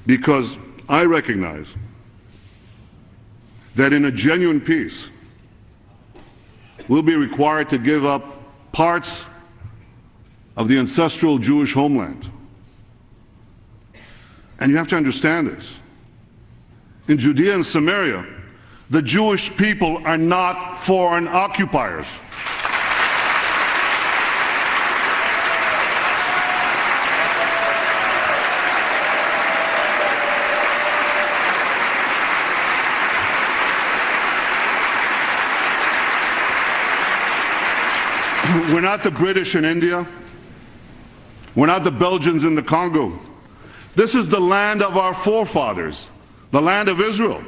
because I recognize that in a genuine peace, we'll be required to give up parts of the ancestral Jewish homeland. And you have to understand this. In Judea and Samaria, the Jewish people are not foreign occupiers. We're not the British in India. We're not the Belgians in the Congo. This is the land of our forefathers, the land of Israel,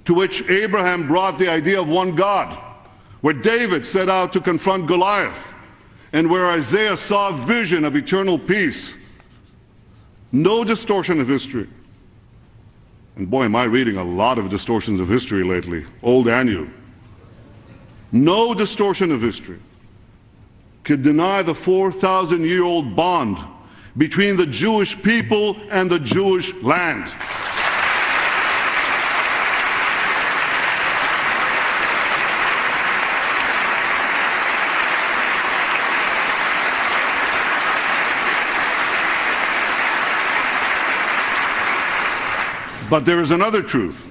to which Abraham brought the idea of one God, where David set out to confront Goliath, and where Isaiah saw a vision of eternal peace. No distortion of history. And boy, am I reading a lot of distortions of history lately, old and new. No distortion of history could deny the 4,000-year-old bond between the Jewish people and the Jewish land. But there is another truth.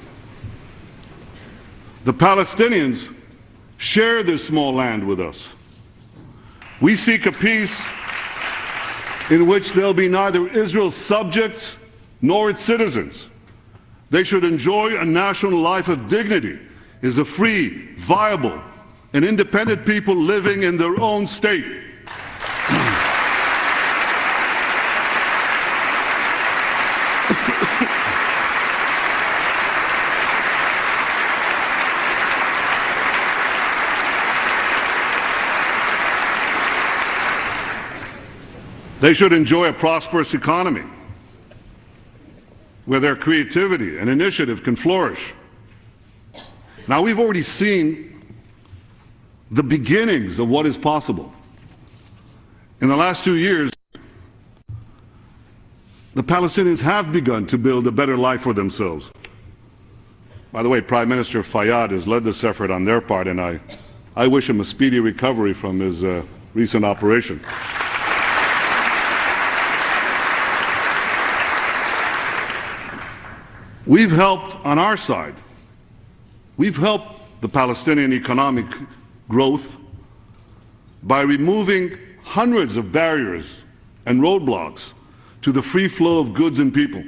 The Palestinians share this small land with us. We seek a peace in which there'll be neither Israel's subjects nor its citizens. They should enjoy a national life of dignity as a free, viable, and independent people living in their own state. They should enjoy a prosperous economy where their creativity and initiative can flourish. Now, we've already seen the beginnings of what is possible. In the last 2 years, the Palestinians have begun to build a better life for themselves. By the way, Prime Minister Fayyad has led this effort on their part, and I wish him a speedy recovery from his recent operation. We've helped on our side. We've helped the Palestinian economic growth by removing hundreds of barriers and roadblocks to the free flow of goods and people.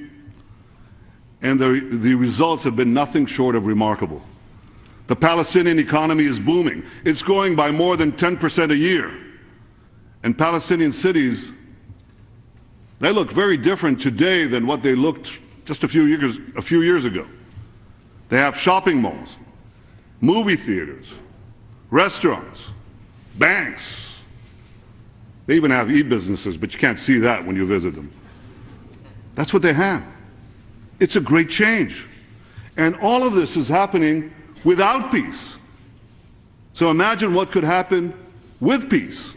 And the results have been nothing short of remarkable. The Palestinian economy is booming. It's growing by more than 10% a year. And Palestinian cities, they look very different today than what they looked just a few years ago. They have shopping malls, movie theaters, restaurants, banks. They even have e-businesses, but you can't see that when you visit them. That's what they have. It's a great change. And all of this is happening without peace. So imagine what could happen with peace.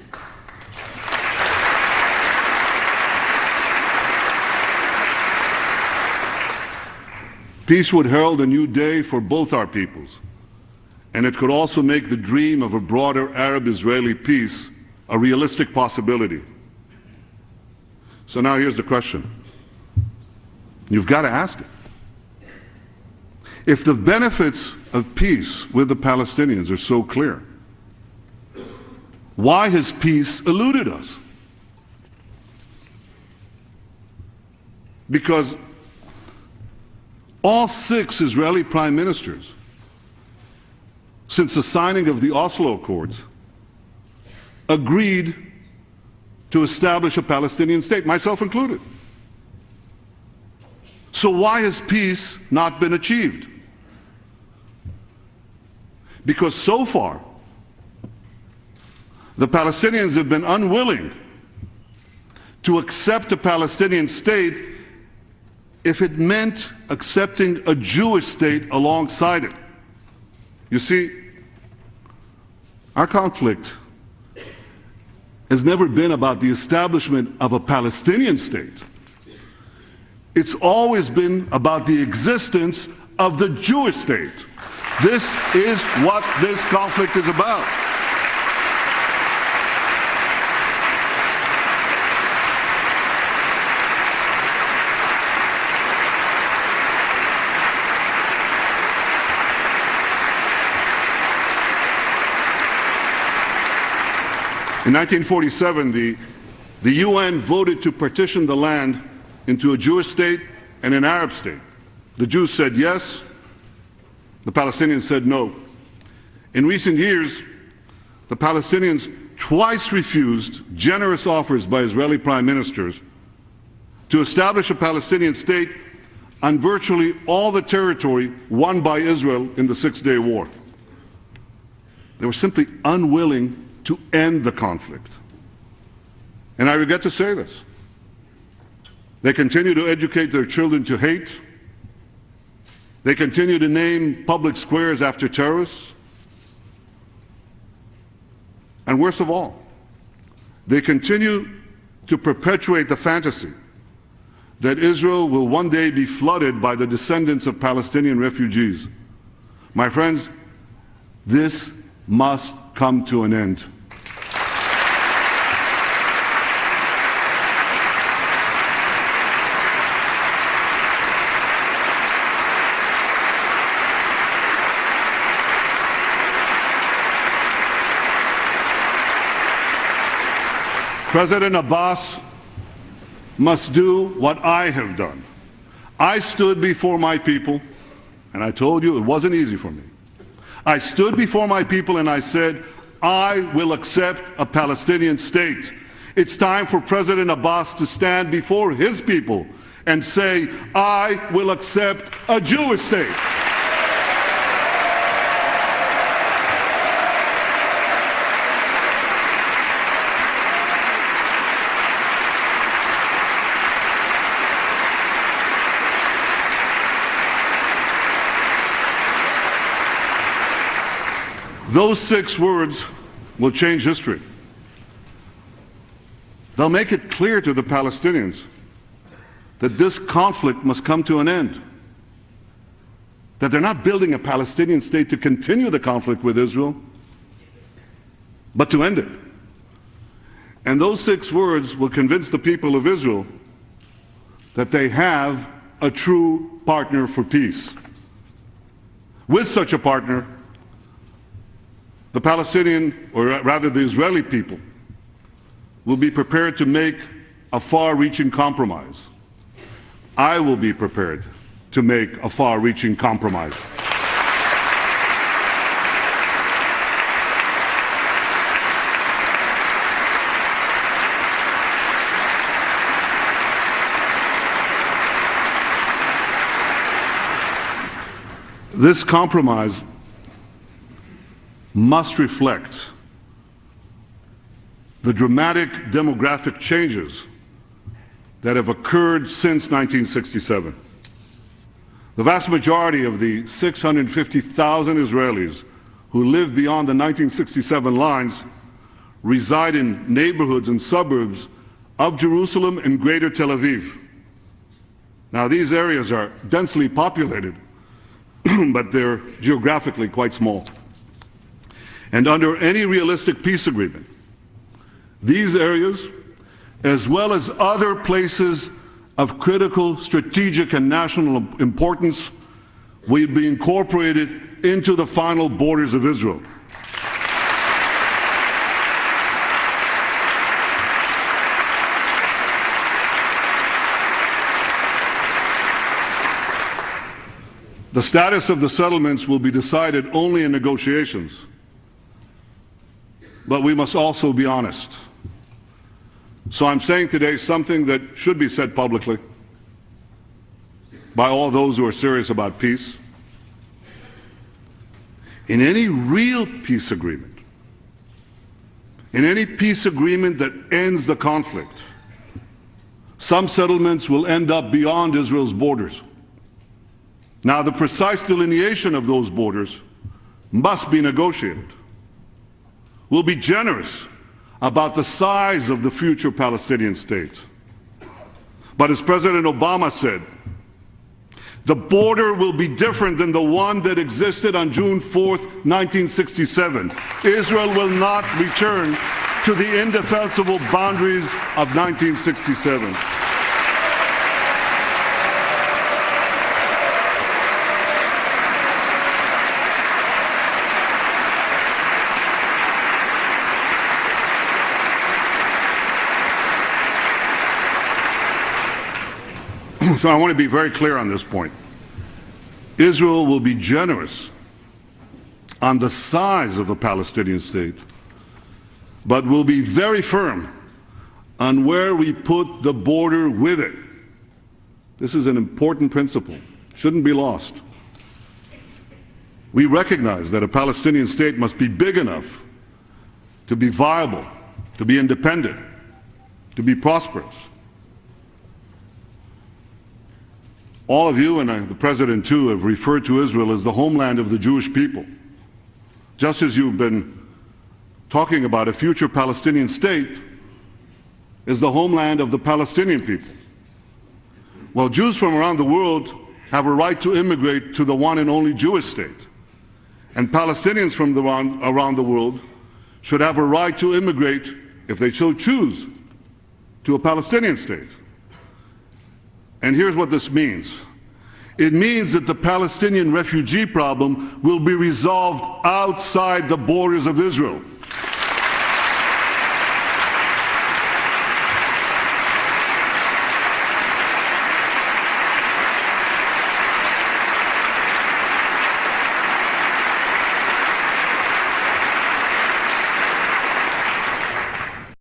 Peace would herald a new day for both our peoples, and it could also make the dream of a broader Arab-Israeli peace a realistic possibility. So now here's the question. You've got to ask it. If the benefits of peace with the Palestinians are so clear, why has peace eluded us? Because all 6 Israeli prime ministers, since the signing of the Oslo Accords, agreed to establish a Palestinian state, myself included. So why has peace not been achieved? Because so far, the Palestinians have been unwilling to accept a Palestinian state if it meant accepting a Jewish state alongside it. You see, our conflict has never been about the establishment of a Palestinian state. It's always been about the existence of the Jewish state. This is what this conflict is about. In 1947, the UN voted to partition the land into a Jewish state and an Arab state. The Jews said yes, the Palestinians said no. In recent years, the Palestinians twice refused generous offers by Israeli prime ministers to establish a Palestinian state on virtually all the territory won by Israel in the Six-Day War. They were simply unwilling to end the conflict. And I regret to say this. They continue to educate their children to hate. They continue to name public squares after terrorists. And worst of all, they continue to perpetuate the fantasy that Israel will one day be flooded by the descendants of Palestinian refugees. My friends, this must come to an end. President Abbas must do what I have done. I stood before my people, and I told you it wasn't easy for me. I stood before my people and I said, I will accept a Palestinian state. It's time for President Abbas to stand before his people and say, I will accept a Jewish state. Those 6 words will change history. They'll make it clear to the Palestinians that this conflict must come to an end. That they're not building a Palestinian state to continue the conflict with Israel, but to end it. And those 6 words will convince the people of Israel that they have a true partner for peace. With such a partner, the Palestinian, or rather the Israeli people, will be prepared to make a far-reaching compromise. I will be prepared to make a far-reaching compromise. This compromise must reflect the dramatic demographic changes that have occurred since 1967. The vast majority of the 650,000 Israelis who live beyond the 1967 lines reside in neighborhoods and suburbs of Jerusalem and Greater Tel Aviv. Now, these areas are densely populated, but they're geographically quite small. And under any realistic peace agreement, these areas, as well as other places of critical strategic and national importance, will be incorporated into the final borders of Israel. The status of the settlements will be decided only in negotiations. But we must also be honest. So I'm saying today something that should be said publicly by all those who are serious about peace. In any real peace agreement, in any peace agreement that ends the conflict, some settlements will end up beyond Israel's borders. Now, the precise delineation of those borders must be negotiated. We'll be generous about the size of the future Palestinian state. But as President Obama said, the border will be different than the one that existed on June 4th, 1967. Israel will not return to the indefensible boundaries of 1967. So I want to be very clear on this point. Israel will be generous on the size of a Palestinian state, but will be very firm on where we put the border with it. This is an important principle. Shouldn't be lost. We recognize that a Palestinian state must be big enough to be viable, to be independent, to be prosperous. All of you, and the President too, have referred to Israel as the homeland of the Jewish people, just as you've been talking about a future Palestinian state is the homeland of the Palestinian people. Well, Jews from around the world have a right to immigrate to the one and only Jewish state, and Palestinians from around the world should have a right to immigrate, if they so choose, to a Palestinian state. And here's what this means. It means that the Palestinian refugee problem will be resolved outside the borders of Israel.